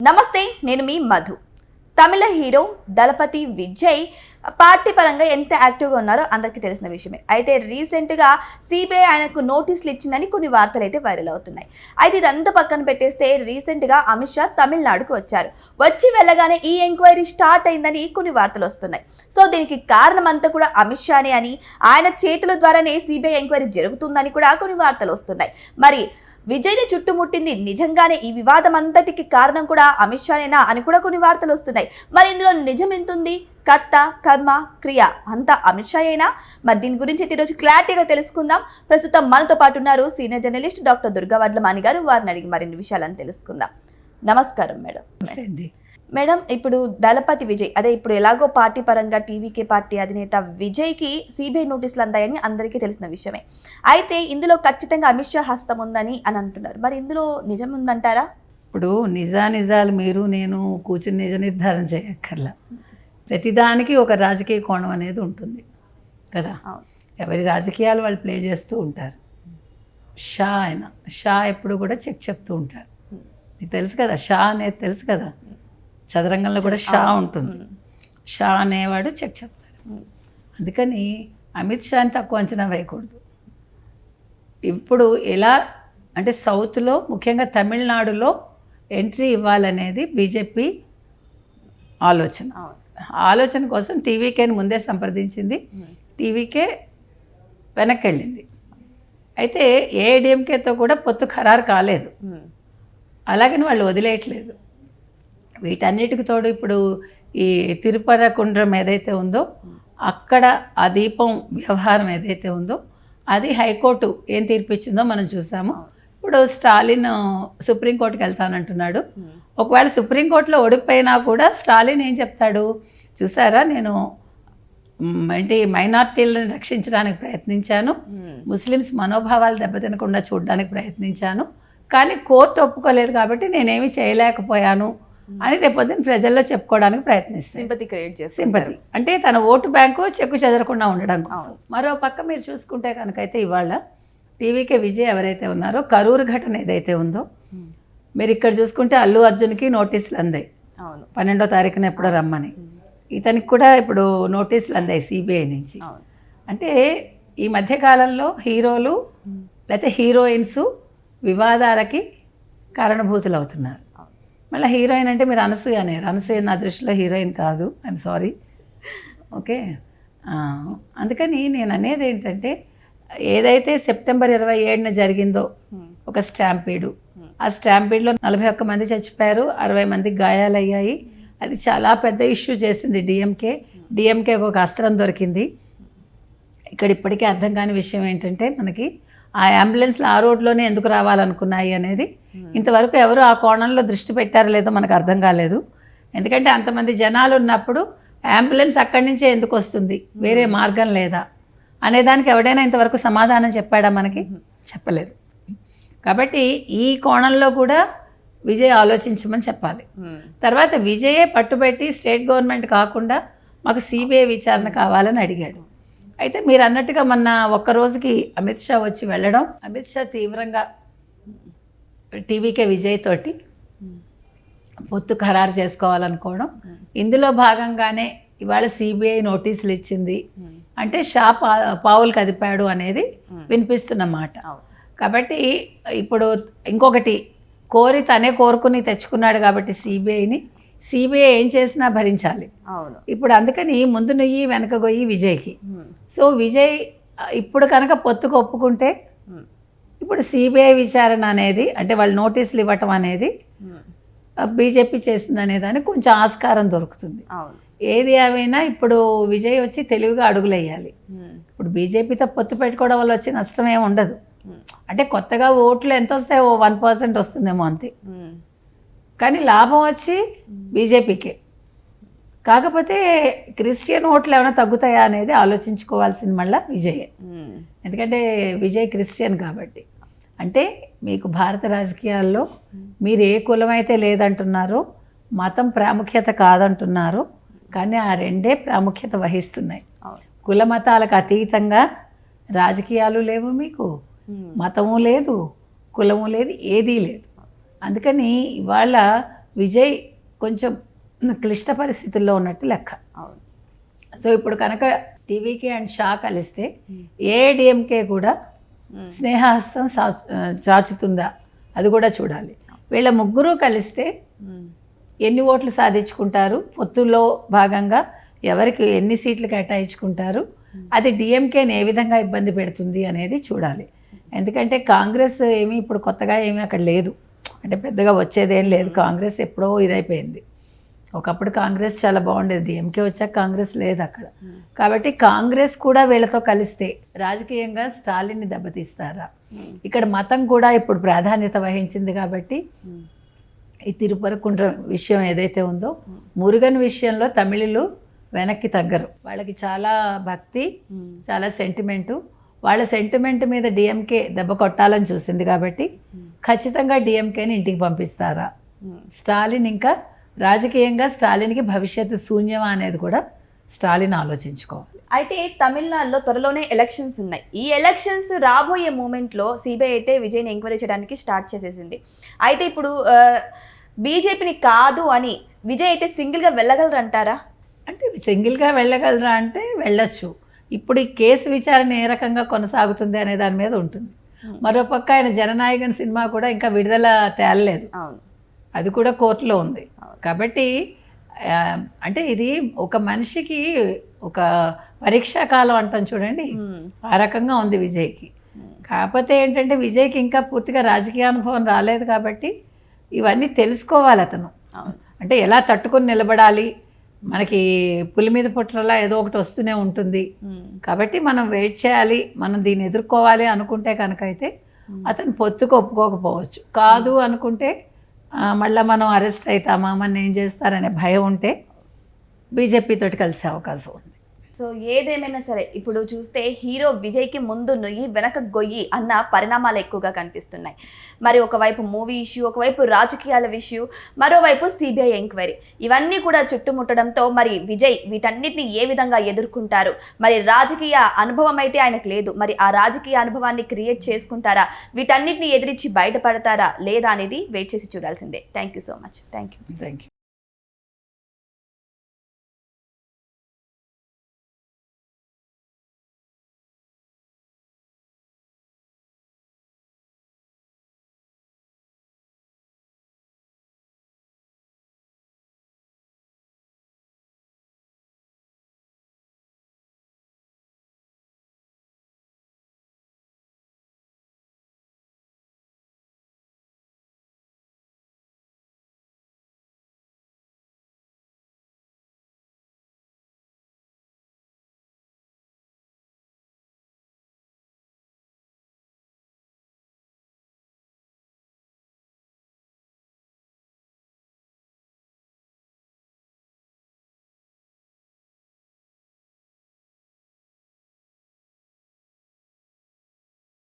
నమస్తే, నేను మీ మధు. తమిళ హీరో దళపతి విజయ్ పార్టీ పరంగా ఎంత యాక్టివ్గా ఉన్నారో అందరికీ తెలిసిన విషయమే. అయితే రీసెంట్గా సిబిఐ ఆయనకు నోటీసులు ఇచ్చిందని కొన్ని వార్తలు అయితే వైరల్ అవుతున్నాయి. అయితే ఇదంతా పక్కన పెట్టేస్తే రీసెంట్గా అమిత్ షా తమిళనాడుకు వచ్చారు. వచ్చి వెళ్ళగానే ఈ ఎంక్వైరీ స్టార్ట్ అయిందని కొన్ని వార్తలు వస్తున్నాయి. సో దీనికి కారణం అంతా కూడా అమిత్ షానే అని, ఆయన చేతుల ద్వారానే సిబిఐ ఎంక్వైరీ జరుగుతుందని కూడా కొన్ని వార్తలు వస్తున్నాయి. మరి విజయ్ని చుట్టుముట్టింది నిజంగానే ఈ వివాదం అంతటికి కారణం కూడా అమిత్ షానేనా అని కూడా కొన్ని వార్తలు వస్తున్నాయి. మరి ఇందులో నిజం ఎంతుంది? కర్త కర్మ క్రియ అంతా అమిత్ షా అయినా? మరి దీని గురించి అయితే ఈరోజు క్లారిటీగా తెలుసుకుందాం. ప్రస్తుతం మనతో పాటు ఉన్నారు senior journalist doctor Durga Vadlamani గారు. వారిని అడిగి మరిన్ని విషయాలను తెలుసుకుందాం. నమస్కారం మేడం. మేడం, ఇప్పుడు దళపతి విజయ్, అదే ఇప్పుడు ఎలాగో పార్టీ పరంగా టీవీకే పార్టీ అధినేత విజయ్కి సిబిఐ నోటీసులు అందాయని అందరికీ తెలిసిన విషయమే. అయితే ఇందులో ఖచ్చితంగా అమిత్ షా హస్తం ఉందని అని అంటున్నారు. మరి ఇందులో నిజం ఉందంటారా? ఇప్పుడు నిజాలు మీరు నేను కూర్చుని నిజ నిర్ధారణ చేయక్కర్లా. ప్రతిదానికి ఒక రాజకీయ కోణం అనేది ఉంటుంది కదా. ఎవరి రాజకీయాలు వాళ్ళు ప్లే చేస్తూ ఉంటారు. షా ఎప్పుడు కూడా చెప్తూ ఉంటారు. మీకు తెలుసు కదా, షా అనేది తెలుసు కదా, చదరంగంలో కూడా షా ఉంటుంది. షా అనేవాడు చెప్తాడు. అందుకని అమిత్ షాని తక్కువ అంచనా వేయకూడదు. ఇప్పుడు ఎలా అంటే సౌత్లో ముఖ్యంగా తమిళనాడులో ఎంట్రీ ఇవ్వాలనేది బీజేపీ ఆలోచన కోసం టీవీకేని ముందే సంప్రదించింది. టీవీకే వెనక్కి వెళ్ళింది. అయితే ఏఐడిఎంకేతో కూడా పొత్తు ఖరారు కాలేదు. అలాగని వాళ్ళు వదిలేయట్లేదు. వీటన్నిటికి తోడు ఇప్పుడు ఈ తిరుపరకుండ్రం ఏదైతే ఉందో అక్కడ ఆ దీపం వ్యవహారం ఏదైతే ఉందో అది హైకోర్టు ఏం తీర్పిచ్చిందో మనం చూసాము. ఇప్పుడు స్టాలిన్ సుప్రీంకోర్టుకి వెళ్తానంటున్నాడు. ఒకవేళ సుప్రీంకోర్టులో ఓడిపోయినా కూడా స్టాలిన్ ఏం చెప్తాడు? చూసారా, నేను మైనార్టీలను రక్షించడానికి ప్రయత్నించాను, ముస్లిమ్స్ మనోభావాలు దెబ్బతినకుండా చూడడానికి ప్రయత్నించాను, కానీ కోర్టు ఒప్పుకోలేదు కాబట్టి నేనేమి చేయలేకపోయాను అని రేపొద్దున ప్రజల్లో చెప్పుకోవడానికి ప్రయత్నిస్తాను. సింపతి క్రియేట్ చేసి, సింపతి అంటే తన ఓటు బ్యాంకు చెక్కు చెదరకుండా ఉండడం కోసం. మరో పక్క మీరు చూసుకుంటే కనుకైతే ఇవాళ టీవీకే విజయ్ ఎవరైతే ఉన్నారో కరూరు ఘటన ఏదైతే ఉందో, మీరు ఇక్కడ చూసుకుంటే అల్లు అర్జున్కి నోటీసులు అందాయి. 12వ తారీఖున ఎప్పుడో రమ్మని. ఇతనికి కూడా ఇప్పుడు నోటీసులు అందాయి సిబిఐ నుంచి. అంటే ఈ మధ్యకాలంలో హీరోలు లేకపోతే హీరోయిన్స్ వివాదాలకి కారణభూతులు అవుతున్నారు. మళ్ళీ హీరోయిన్ అంటే మీరు అనసూయ అనేరు. అనసూయ నా దృష్టిలో హీరోయిన్ కాదు, ఐఎమ్ సారీ. ఓకే, అందుకని నేను అనేది ఏంటంటే ఏదైతే సెప్టెంబర్ 27న జరిగిందో ఒక స్టాంపీడు, ఆ స్టాంపీడ్లో 41 మంది చచ్చిపోయారు, 60 మందికి గాయాలయ్యాయి. అది చాలా పెద్ద ఇష్యూ చేసింది డిఎంకే ఒక అస్త్రం దొరికింది. ఇక్కడ ఇప్పటికీ అర్థం కాని విషయం ఏంటంటే మనకి ఆ అంబులెన్స్లు ఆ రోడ్లోనే ఎందుకు రావాలనుకున్నాయి అనేది ఇంతవరకు ఎవరు ఆ కోణంలో దృష్టి పెట్టారో లేదో మనకు అర్థం కాలేదు. ఎందుకంటే అంతమంది జనాలు ఉన్నప్పుడు అంబులెన్స్ అక్కడి నుంచే ఎందుకు వస్తుంది, వేరే మార్గం లేదా అనేదానికి ఎవడైనా ఇంతవరకు సమాధానం చెప్పాడా? మనకి చెప్పలేదు. కాబట్టి ఈ కోణంలో కూడా విజయ్ ఆలోచించమని చెప్పాలి. తర్వాత విజయే పట్టుబట్టి స్టేట్ గవర్నమెంట్ కాకుండా మాకు సిబిఐ విచారణ కావాలని అడిగాడు. అయితే మీరు అన్నట్టుగా మొన్న ఒక్కరోజుకి అమిత్ షా వచ్చి వెళ్ళడం, అమిత్ షా తీవ్రంగా టీవీకే విజయ్ తోటి పొత్తు ఖరారు చేసుకోవాలనుకోవడం, ఇందులో భాగంగానే ఇవాళ సిబిఐ నోటీసులు ఇచ్చింది. అంటే షా పావులు కదిపాడు అనేది వినిపిస్తున్న మాట. కాబట్టి ఇప్పుడు ఇంకొకటి తనే కోరుకుని తెచ్చుకున్నాడు కాబట్టి సిబిఐ ఏం చేసినా భరించాలి. ఇప్పుడు అందుకని ముందు నుయ్యి వెనక గొయ్యి విజయ్కి. సో విజయ్ ఇప్పుడు కనుక పొత్తుకు ఒప్పుకుంటే ఇప్పుడు సిబిఐ విచారణ అనేది అంటే వాళ్ళు నోటీసులు ఇవ్వటం అనేది బీజేపీ చేసింది అనేదానికి కొంచెం ఆస్కారం దొరుకుతుంది. ఏది ఏమైనా ఇప్పుడు విజయ్ వచ్చి తెలివిగా అడుగులేయాలి. ఇప్పుడు బీజేపీతో పొత్తు పెట్టుకోవడం వల్ల వచ్చే నష్టం ఏమి ఉండదు. అంటే కొత్తగా ఓట్లు ఎంత వస్తాయో 1% వస్తుందేమో అంతే, కానీ లాభం వచ్చి బీజేపీకే. కాకపోతే క్రిస్టియన్ ఓట్లు ఏమైనా తగ్గుతాయా అనేది ఆలోచించుకోవాల్సింది మళ్ళీ విజయే. ఎందుకంటే విజయ్ క్రిస్టియన్ కాబట్టి. అంటే మీకు భారత రాజకీయాల్లో మీరు ఏ కులం అయితే లేదంటున్నారో, మతం ప్రాముఖ్యత కాదంటున్నారు, కానీ ఆ రెండే ప్రాముఖ్యత వహిస్తున్నాయి. కుల మతాలకు అతీతంగా రాజకీయాలు లేవు, మీకు మతము లేదు, కులము లేదు, ఏదీ లేదు. అందుకని ఇవాళ విజయ్ కొంచెం క్లిష్ట పరిస్థితుల్లో ఉన్నట్టు లెక్క. అవును. సో ఇప్పుడు కనుక టీవీకే అండ్ షా కలిస్తే ఏఐడిఎంకే కూడా స్నేహహస్తం చాచుతుందా అది కూడా చూడాలి. వీళ్ళ ముగ్గురు కలిస్తే ఎన్ని ఓట్లు సాధించుకుంటారు, పొత్తుల్లో భాగంగా ఎవరికి ఎన్ని సీట్లు కేటాయించుకుంటారు, అది డిఎంకేని ఏ విధంగా ఇబ్బంది పెడుతుంది అనేది చూడాలి. ఎందుకంటే కాంగ్రెస్ ఏమీ ఇప్పుడు కొత్తగా ఏమీ అక్కడ లేదు, అంటే పెద్దగా వచ్చేదేం లేదు. కాంగ్రెస్ ఎప్పుడో ఇదైపోయింది. ఒకప్పుడు కాంగ్రెస్ చాలా బాగుండేది, డిఎంకే వచ్చాక కాంగ్రెస్ లేదు అక్కడ. కాబట్టి కాంగ్రెస్ కూడా వీళ్ళతో కలిస్తే రాజకీయంగా స్టాలిన్ని దెబ్బతీస్తారా? ఇక్కడ మతం కూడా ఇప్పుడు ప్రాధాన్యత వహించింది కాబట్టి ఈ తిరుపరకుండ్ర విషయం ఏదైతే ఉందో, మురుగన్ విషయంలో తమిళులు వెనక్కి తగ్గరు. వాళ్ళకి చాలా భక్తి, చాలా సెంటిమెంటు. వాళ్ళ సెంటిమెంట్ మీద డిఎంకే దెబ్బ కొట్టాలని చూసింది కాబట్టి ఖచ్చితంగా డిఎంకేని ఇంటికి పంపిస్తారా? స్టాలిన్ ఇంకా రాజకీయంగా స్టాలిన్కి భవిష్యత్తు శూన్యమా అనేది కూడా స్టాలిన్ ఆలోచించుకోవాలి. అయితే తమిళనాడులో త్వరలోనే ఎలక్షన్స్ ఉన్నాయి. ఈ ఎలక్షన్స్ రాబోయే మూమెంట్లో సిబిఐ అయితే విజయ్ని ఎంక్వైరీ చేయడానికి స్టార్ట్ చేసేసింది. అయితే ఇప్పుడు బీజేపీని కాదు అని విజయ్ అయితే సింగిల్గా వెళ్ళగలరంటారా? అంటే సింగిల్గా వెళ్ళగలరా అంటే వెళ్ళొచ్చు. ఇప్పుడు ఈ కేసు విచారణ ఏ రకంగా కొనసాగుతుంది అనే దాని మీద ఉంటుంది. మరోపక్క ఆయన జననాయకన్ సినిమా కూడా ఇంకా విడుదల తేలలేదు, అది కూడా కోర్టులో ఉంది. కాబట్టి అంటే ఇది ఒక మనిషికి ఒక పరీక్షా కాలం అంటాం చూడండి, ఆ రకంగా ఉంది విజయ్కి. కాకపోతే ఏంటంటే విజయ్కి ఇంకా పూర్తిగా రాజకీయ అనుభవం రాలేదు కాబట్టి ఇవన్నీ తెలుసుకోవాలి అతను. అంటే ఎలా తట్టుకొని నిలబడాలి, మనకి పులి మీద పుట్టరలా ఏదో ఒకటి వస్తూనే ఉంటుంది. కాబట్టి మనం వెయిట్ చేయాలి, మనం దీన్ని ఎదుర్కోవాలి అనుకుంటే కనుక అయితే అతను పొత్తుకు ఒప్పుకోకపోవచ్చు. కాదు అనుకుంటే మళ్ళీ మనం అరెస్ట్ అవుతామా, మన ఏం చేస్తారనే భయం ఉంటే బీజేపీ తోటి కలిసే అవకాశం ఉంది. సో ఏదేమైనా సరే ఇప్పుడు చూస్తే హీరో విజయ్కి ముందు నొయ్యి వెనక గొయ్యి అన్న పరిణామాలు ఎక్కువగా కనిపిస్తున్నాయి. మరి ఒకవైపు మూవీ ఇష్యూ, ఒకవైపు రాజకీయాల ఇష్యూ, మరోవైపు సిబిఐ ఎంక్వైరీ, ఇవన్నీ కూడా చుట్టుముట్టడంతో మరి విజయ్ వీటన్నిటిని ఏ విధంగా ఎదుర్కొంటారు? మరి రాజకీయ అనుభవం అయితే ఆయనకు లేదు, మరి ఆ రాజకీయ అనుభవాన్ని క్రియేట్ చేసుకుంటారా? వీటన్నిటిని ఎదిరించి బయటపడతారా లేదా అనేది వెయిట్ చేసి చూడాల్సిందే. Thank you so much. Thank you.